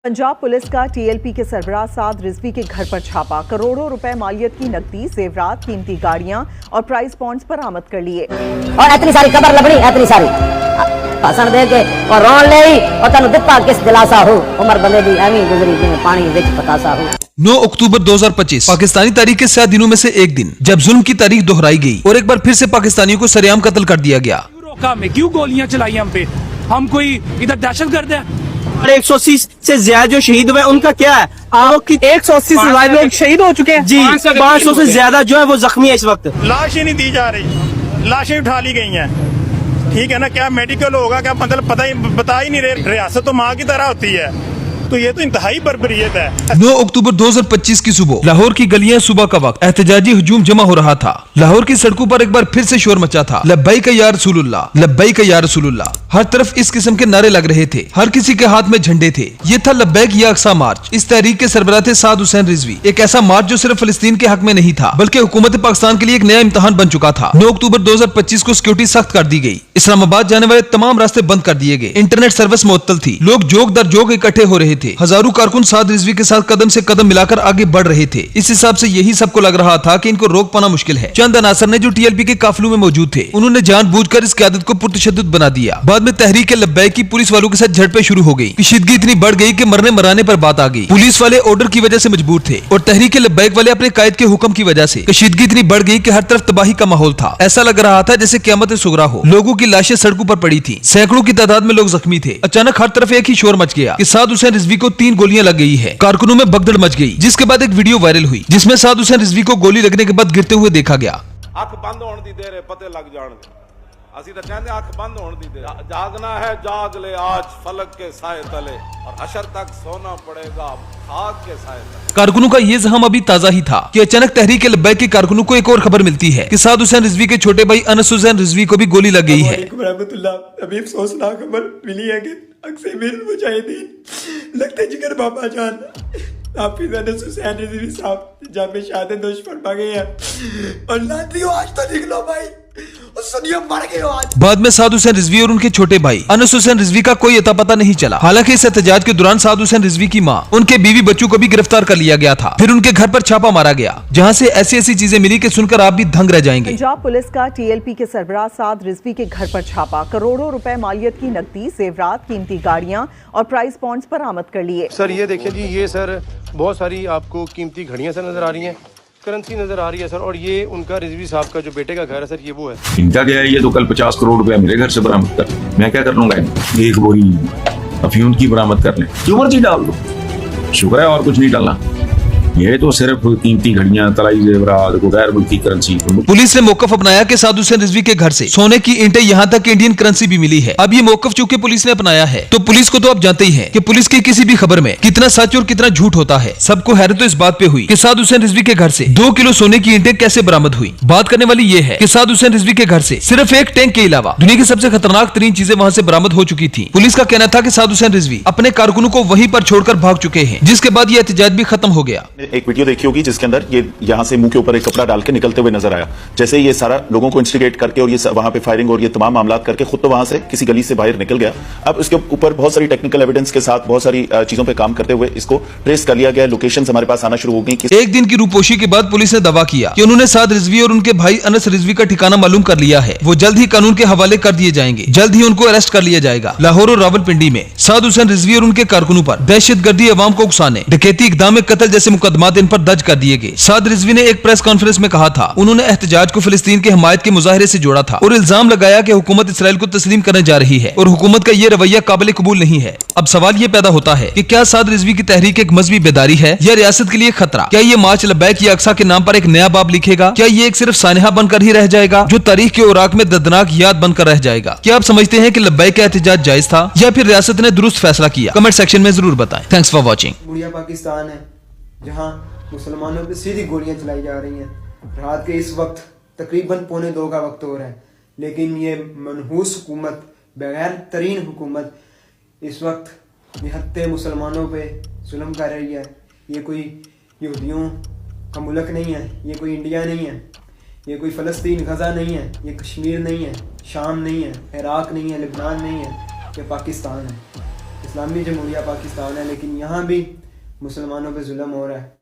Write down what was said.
Punjab police का TLP के सरबराह साद रिजवी के घर पर छापा। करोड़ों रुपए मालियत की नकदी, जेवरात, कीमती गाड़ियां और प्राइस बॉन्ड्स बरामद कर लिए। और इतनी सारी खबर लबड़ी, इतनी सारी भाषण दे के और रोन ले और तनु दिता किस दिलासा हो। उमर बंदे दी एवी गुजरी जिवें पानी विच पतासा हो। 9 अक्टूबर 2025 पाकिस्तानी तारीख के 7 दिनों में से एक दिन, जब जुल्म की तारीख दोहराई गई और एक बार फिर से पाकिस्तानियों को सरेआम कत्ल कर दिया गया। क्यों गोलियां चलाई हम पे? हम कोई इधर दहशतगर्द है? 180 से ज्यादा जो शहीद हुए उनका क्या है? आपकी 180 से लोग शहीद हो चुके हैं जी। 500 से ज्यादा जो है वो जख्मी है इस वक्त। लाश ही नहीं दी जा रही, लाशें उठा ली गई हैं। ठीक है ना, क्या मेडिकल होगा, क्या मतलब बता ही नहीं रहे। रियासत तो माँ की तरह होती है, तो ये तो इंतहाई बर्बरियत है। 9 अक्टूबर 2025 की सुबह लाहौर की गलियां सुबह का वक्त एहतजाजी हुजूम जमा हो रहा था। लाहौर की सड़कों पर एक बार फिर से शोर मचा था। लब्बैक या रसूलुल्लाह, लब्बैक या रसूलुल्लाह। हर तरफ इस किस्म के नारे लग रहे थे, हर किसी के हाथ में झंडे थे। ये था लब्बैक या अक्सा मार्च। इस तहरीक के सरबराह थे साद हुसैन रिजवी। एक ऐसा मार्च जो सिर्फ फलस्तीन के हक में नहीं था, बल्कि हुकूमत पाकिस्तान के लिए एक नया इम्तिहान बन चुका था। 9 अक्टूबर 2025 को सिक्योरिटी सख्त कर दी गई। इस्लामाबाद जाने वाले तमाम रास्ते बंद कर दिए गए। इंटरनेट सर्विस मुअत्तल थी। लोग जोग दर जोग इकट्ठे हो रहे थे। हजारों कारकुन साद रिजवी के साथ कदम से कदम मिलाकर आगे बढ़ रहे थे। इस हिसाब से यही सबको लग रहा था कि इनको रोक पाना मुश्किल है। चंद अनासर ने जो टीएलपी के काफिलों में मौजूद थे, उन्होंने जानबूझकर इस क़यादत को पुरतशद्दुद बना दिया। बाद में तहरीक लब्बैक की पुलिस वालों के साथ झड़पें शुरू हो गई। कशीदगी इतनी बढ़ गई कि मरने मराने पर बात आ गई। पुलिस वाले ऑर्डर की वजह से मजबूर थे और तहरीक लब्बैक वाले अपने कायद के हुक्म की वजह से। कशीदगी इतनी बढ़ गई कि हर तरफ तबाही का माहौल था। ऐसा लग रहा था जैसे क़यामत सुगरा हो। लोगों की लाशें सड़कों पर पड़ी थी। सैकड़ों की तादाद में लोग जख्मी थे। अचानक हर तरफ एक ही शोर मच गया कि साद हुसैन रिजवी को 3 गोलियां लग गई है। कारकुनों में भगदड़ मच गई, जिसके बाद एक वीडियो वायरल हुई जिसमें साद हुसैन रिजवी को गोली लगने के बाद गिरते हुए देखा गया। अख बंद होने दी देर है, पते लग जाने दे। असी तो कहते अख बंद होने दी देर। जागना है जाग ले आज फलक के साए तले, और अशर तक सोना पड़ेगा खाक के साए तले। कारकुनों का ये जहम अभी ताजा ही था कि अचानक तहरीक लब्बैक के कारकुनों को एक और खबर मिलती है कि साद हुसैन रिजवी के छोटे भाई अनस हुसैन रिजवी को भी गोली लग गई है। अभी अफसोसनाक खबर मिली है कि अक्सर मुजाहिदीन लगते जिगर बाबा जान हाफिज अनस हुसैन रिजवी साहब जब शहादत दोष फरमा गए हैं। और लातियो आज तो निकलो भाई, और सुनियो मर गए हो आज। बाद में साद हुसैन रिजवी और उनके छोटे भाई अनस हुसैन रिजवी का कोई अता पता नहीं चला। हालांकि इस एहतजाज के दौरान साद हुसैन रिजवी की मां, उनके बीवी बच्चों को भी गिरफ्तार कर लिया गया था। फिर उनके घर पर छापा मारा गया, जहां से ऐसी ऐसी चीजें मिली कि सुनकर आप भी दंग रह जाएंगे। पंजाब पुलिस का टीएलपी के सरबराह साद रिजवी के घर पर छापा। करोड़ों रुपए मालियत की नकदी, जेवरात, कीमती गाड़ियां और प्राइस बॉन्ड्स बरामद कर लिए। सर ये देखिए जी, ये सर बहुत सारी आपको कीमती घड़ियां सर नजर आ रही हैं, करेंसी नजर आ रही है सर। और ये उनका रिजवी साहब का जो बेटे का घर है सर, ये वो है। इनका क्या है, ये तो कल 50 करोड़ रुपया मेरे घर से बरामद कर, मैं क्या कर लूंगा? एक बोरी अफीम की बरामद कर ले, जो मर्जी डाल दो, शुक्र है और कुछ नहीं डालना। ये तो सिर्फ कीमती घड़ियां, तलाई जेवरात, गैर मुल्की करेंसी। पुलिस ने मौकफ अपनाया कि साद हुसैन रिजवी के घर से सोने की ईंटें, यहाँ तक इंडियन करेंसी भी मिली है। अब ये मौकफ चूंकि पुलिस ने अपनाया है, तो पुलिस को तो आप जानते ही हैं कि पुलिस की किसी भी खबर में कितना सच और कितना झूठ होता है। सबको हैरत तो इस बात पे हुई कि साद हुसैन रिजवी के घर से 2 किलो सोने की ईंटें कैसे बरामद हुई। बात करने वाली ये है कि साद हुसैन रिजवी के घर से सिर्फ एक टैंक के अलावा दुनिया की सबसे खतरनाक तरीन चीजें वहाँ से बरामद हो चुकी थी। पुलिस का कहना था कि साद हुसैन रिजवी अपने कारकुनों को वहीं पर छोड़कर भाग चुके हैं, जिसके बाद ये एहतजाज भी खत्म हो गया। एक वीडियो देखी होगी जिसके अंदर ये यहाँ से मुंह के ऊपर एक कपड़ा डाल के निकलते हुए नजर आया। जैसे ये सारा लोगों को इंस्टिगेट करके और ये वहां पे फायरिंग और ये तमाम मामला करके खुद तो वहां से किसी गली से बाहर निकल गया। अब इसके ऊपर बहुत सारी टेक्निकल एविडेंस के साथ बहुत सारी चीजों पे काम करते हुए इसको ट्रेस कर लिया गया। लोकेशंस हमारे पास आना शुरू हो गई। एक दिन की रूपोशी के बाद पुलिस ने दावा किया कि उन्होंने साद रिजवी और उनके भाई अनस रिजवी का ठिकाना मालूम कर लिया है। वो जल्द ही कानून के हवाले कर दिए जाएंगे। जल्द ही उनको अरेस्ट कर लिया जाएगा। लाहौर और रावलपिंडी में साद हुसैन रिजवी और उनके कारकुनों पर दहशतगर्दी, अवाम को उकसाने, डकैती, इक़दाम में कत्ल जैसे मुकदमात इन पर दर्ज कर दिए गए। साद रिजवी ने एक प्रेस कॉन्फ्रेंस में कहा था, उन्होंने एहतजाज को फिलिस्तीन के हमायत के मुजाहरे से जोड़ा था और इल्जाम लगाया कि हुकूमत इसराइल को तस्लीम करने जा रही है और हुकूमत का ये रवैया काबिल कबूल नहीं है। अब सवाल ये पैदा होता है कि क्या साद रिजवी की तहरीक एक मजहबी बेदारी है या रियासत के लिए खतरा? क्या ये मार्च लब्बैक या अक्सा के नाम पर एक नया बाब लिखेगा? क्या ये एक सिर्फ सानहा बनकर ही रह जाएगा जो तारीख के औराक में दर्दनाक याद बनकर रह जाएगा? क्या आप समझते हैं कि लब्बैक का एहतजाज जायज था या फिर रियासत ने दुरुस्त फैसला किया? कमेंट सेक्शन में जरूर बताएं। Thanks for watching. पाकिस्तान है जहाँ मुसलमानों पे सीधी गोलियां चलाई जा रही हैं। रात के इस वक्त तकरीबन 1:45 का वक्त हो रहा है, लेकिन ये मनहूस हुकूमत, बगैर तरीन हुकूमत इस वक्त निहत्ते मुसलमानों पे जुल्म कर रही है। ये कोई यहूदियों का मुल्क नहीं है, ये कोई इंडिया नहीं है, ये कोई फ़लस्तीन गज़ा नहीं है, ये कश्मीर नहीं है, शाम नहीं है, इराक़ नहीं है, लेबनान नहीं है, ये पाकिस्तान है। इस्लामी जमहूरिया पाकिस्तान है, लेकिन यहाँ भी मुसलमानों पे जुल्म हो रहा है।